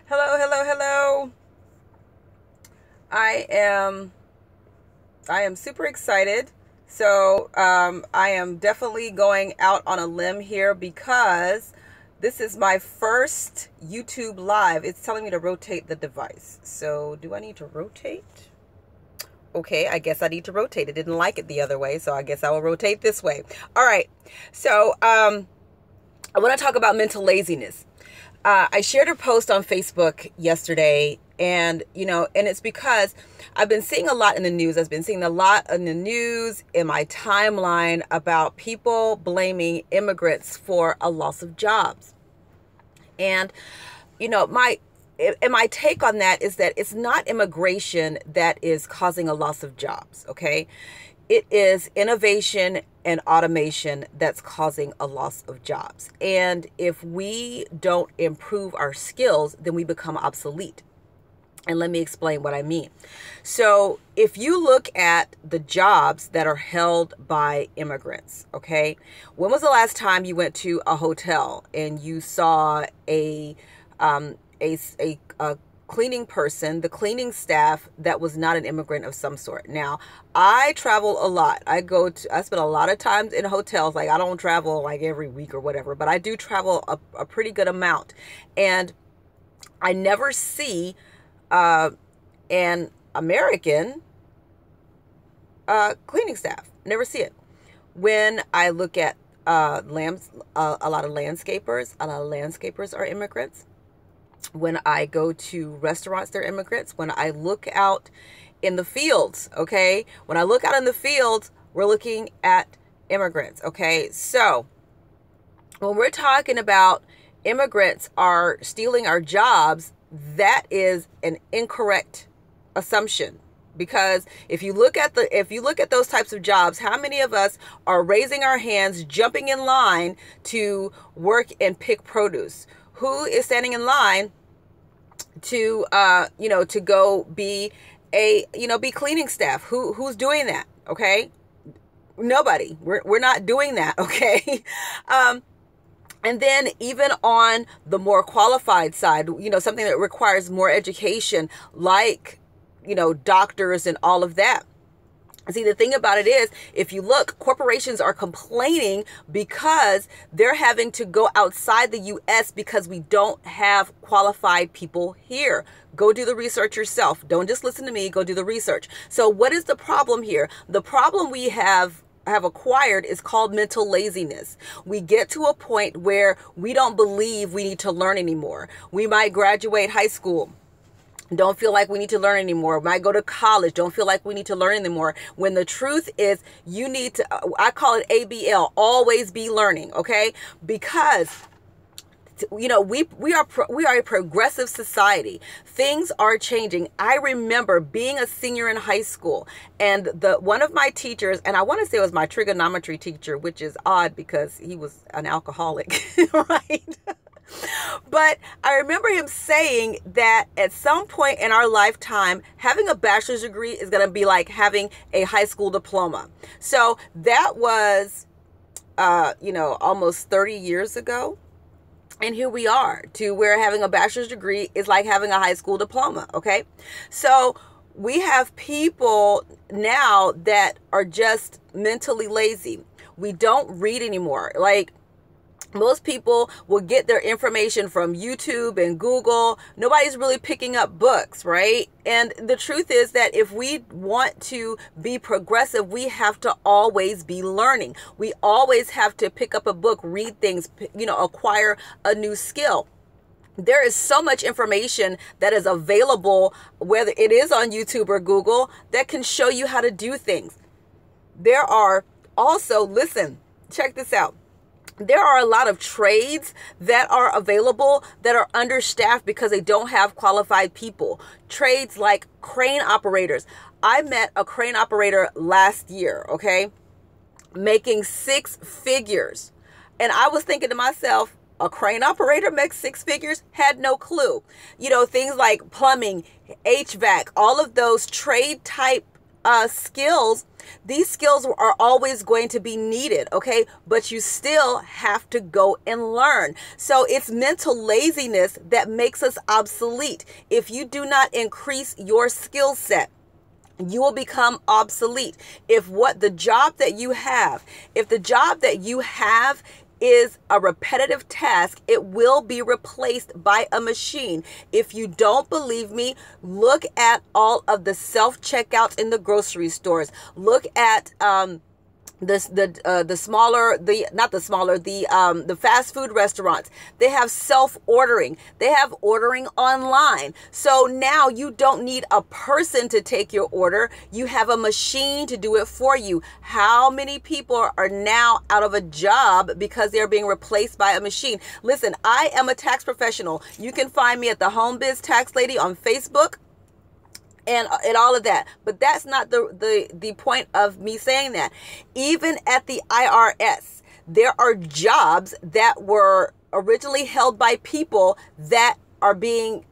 Hello, hello, hello. I am I am super excited. I am definitely going out on a limb here because this is my first YouTube live. It's telling me to rotate the device. So, do I need to rotate? Okay, I guess I need to rotate. It didn't like it the other way, so I guess I will rotate this way. All right. I want to talk about mental laziness. I shared a post on Facebook yesterday, and it's because I've been seeing a lot in the news. I've been seeing a lot in the news in my timeline about people blaming immigrants for a loss of jobs. And my take on that is that it's not immigration that is causing a loss of jobs, okay? It is innovation and automation that's causing a loss of jobs. And if we don't improve our skills, then we become obsolete. And let me explain what I mean. So if you look at the jobs that are held by immigrants, okay, when was the last time you went to a hotel and you saw a cleaning person, the cleaning staff that was not an immigrant of some sort? Now, I travel a lot. I spend a lot of times in hotels. Like, I don't travel like every week or whatever, but I do travel a pretty good amount. And I never see an American cleaning staff. Never see it. When I look at a lot of landscapers, are immigrants. When I go to restaurants, they're immigrants. When I look out in the fields, okay? When I look out in the fields, we're looking at immigrants, okay? So when we're talking about immigrants are stealing our jobs, that is an incorrect assumption. Because if you look at those types of jobs, how many of us are raising our hands, jumping in line to work and pick produce? Who is standing in line to to go be be cleaning staff? Who's doing that? Okay? Nobody. We're not doing that, okay? And then even on the more qualified side, something that requires more education, like, doctors and all of that. See, the thing about it is, if you look, corporations are complaining because they're having to go outside the U.S. because we don't have qualified people here. Go do the research yourself. Don't just listen to me. Go do the research. So what is the problem here? The problem we have acquired is called mental laziness. We get to a point where we don't believe we need to learn anymore. We might graduate high school, don't feel like we need to learn anymore. Might go to college, don't feel like we need to learn anymore. When the truth is, you need to, I call it ABL, always be learning, okay? Because we are a progressive society. Things are changing. I remember being a senior in high school, and one of my teachers, and I want to say it was my trigonometry teacher, which is odd because he was an alcoholic, right? But I remember him saying that at some point in our lifetime, having a bachelor's degree is going to be like having a high school diploma. So that was, almost 30 years ago. And here we are to where having a bachelor's degree is like having a high school diploma. Okay. So we have people now that are just mentally lazy. We don't read anymore. Like, most people will get their information from YouTube and Google. Nobody's really picking up books, right? And the truth is that if we want to be progressive, we have to always be learning. We always have to pick up a book, read things, acquire a new skill. There is so much information that is available, whether it is on YouTube or Google, that can show you how to do things. There are also, listen, check this out. There are a lot of trades that are available that are understaffed because they don't have qualified people. Trades like crane operators. I met a crane operator last year, okay, making 6 figures. And I was thinking to myself, a crane operator makes 6 figures? Had no clue. Things like plumbing, HVAC, all of those trade type skills, these skills are always going to be needed, okay? But you still have to go and learn. So it's mental laziness that makes us obsolete. If you do not increase your skill set, you will become obsolete. If the job that you have is a repetitive task, it will be replaced by a machine. If you don't believe me, look at all of the self-checkouts in the grocery stores. Look at the fast food restaurants. They have self-ordering. They have ordering online. So now you don't need a person to take your order. You have a machine to do it for you. How many people are now out of a job because they're being replaced by a machine? Listen, I am a tax professional. You can find me at the Home Biz Tax Lady on Facebook and all of that. But that's not the point of me saying that. Even at the IRS, there are jobs that were originally held by people that's being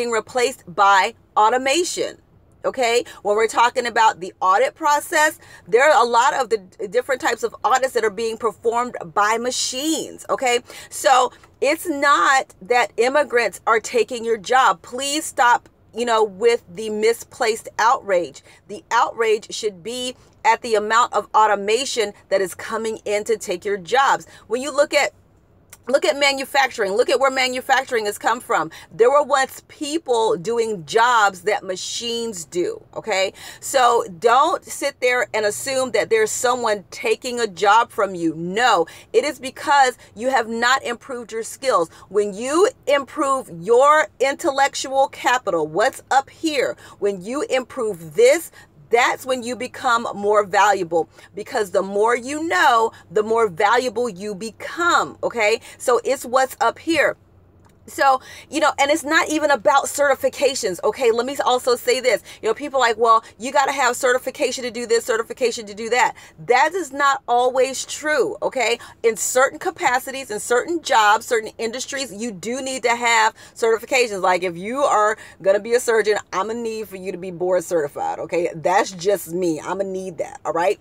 replaced by automation. Okay, when we're talking about the audit process, there are a lot of the different types of audits that are being performed by machines. Okay, so it's not that immigrants are taking your job. Please stop with the misplaced outrage. The outrage should be at the amount of automation that is coming in to take your jobs. When you look at manufacturing, look at where manufacturing has come from. There were once people doing jobs that machines do, okay? So don't sit there and assume that there's someone taking a job from you. No, it is because you have not improved your skills. When you improve your intellectual capital, what's up here, when you improve this, that's when you become more valuable, because the more you know, the more valuable you become. Okay. So it's what's up here. So, and it's not even about certifications. Okay. Let me also say this, people are like, well, you got to have certification to do this, certification to do that. That is not always true. Okay. In certain capacities, in certain jobs, certain industries, you do need to have certifications. Like if you are going to be a surgeon, I'm going to need for you to be board certified. Okay. That's just me. I'm going to need that. All right.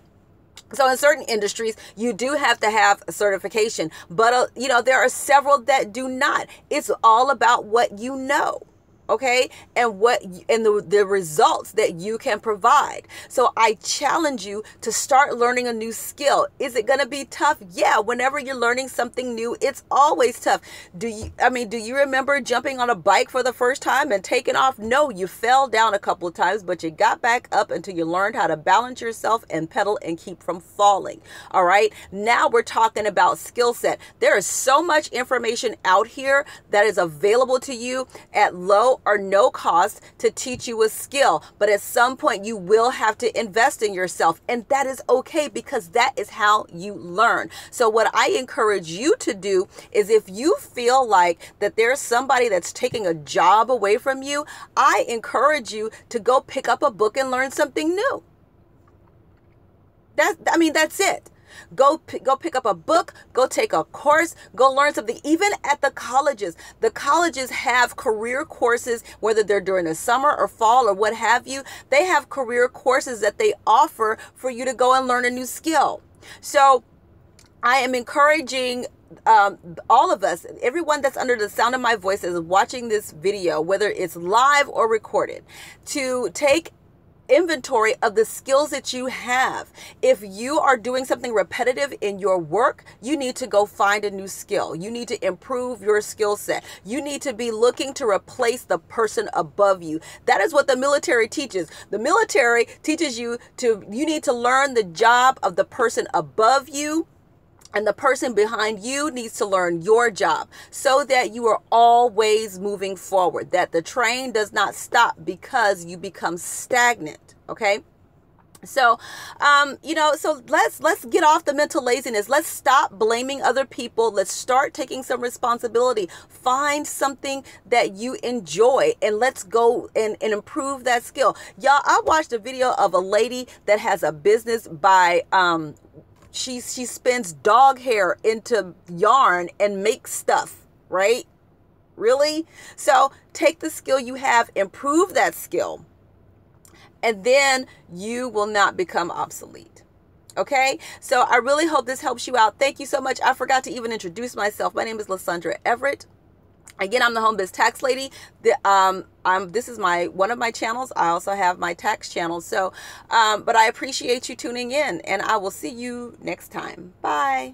So in certain industries, you do have to have a certification, but there are several that do not. It's all about what you know. Okay. And the results that you can provide. So I challenge you to start learning a new skill. Is it going to be tough? Yeah. Whenever you're learning something new, it's always tough. Do you remember jumping on a bike for the first time and taking off? No, you fell down a couple of times, but you got back up until you learned how to balance yourself and pedal and keep from falling. All right. Now we're talking about skill set. There is so much information out here that is available to you at low or no cost to teach you a skill. But at some point you will have to invest in yourself, and that is okay, because that is how you learn. So what I encourage you to do is, if you feel like that there's somebody that's taking a job away from you, I encourage you to go pick up a book and learn something new. That's it. Go pick up a book, go take a course, go learn something. Even at the colleges have career courses, whether they're during the summer or fall or what have you. They have career courses that they offer for you to go and learn a new skill. So I am encouraging all of us, everyone that's under the sound of my voice is watching this video, whether it's live or recorded, to take inventory of the skills that you have. If you are doing something repetitive in your work, you need to go find a new skill. You need to improve your skill set. You need to be looking to replace the person above you. That is what the military teaches. The military teaches you need to learn the job of the person above you, and the person behind you needs to learn your job, so that you are always moving forward, that the train does not stop because you become stagnant. Okay. So, so let's get off the mental laziness. Let's stop blaming other people. Let's start taking some responsibility. Find something that you enjoy, and let's go and improve that skill. Y'all, I watched a video of a lady that has a business by, she spins dog hair into yarn and makes stuff, right? Really? So take the skill you have, improve that skill, and then you will not become obsolete. Okay, so I really hope this helps you out. Thank you so much. I forgot to even introduce myself. My name is Lysandra Everett. Again, I'm the Home Biz Tax Lady. This is one of my channels. I also have my tax channel. So, but I appreciate you tuning in, and I will see you next time. Bye.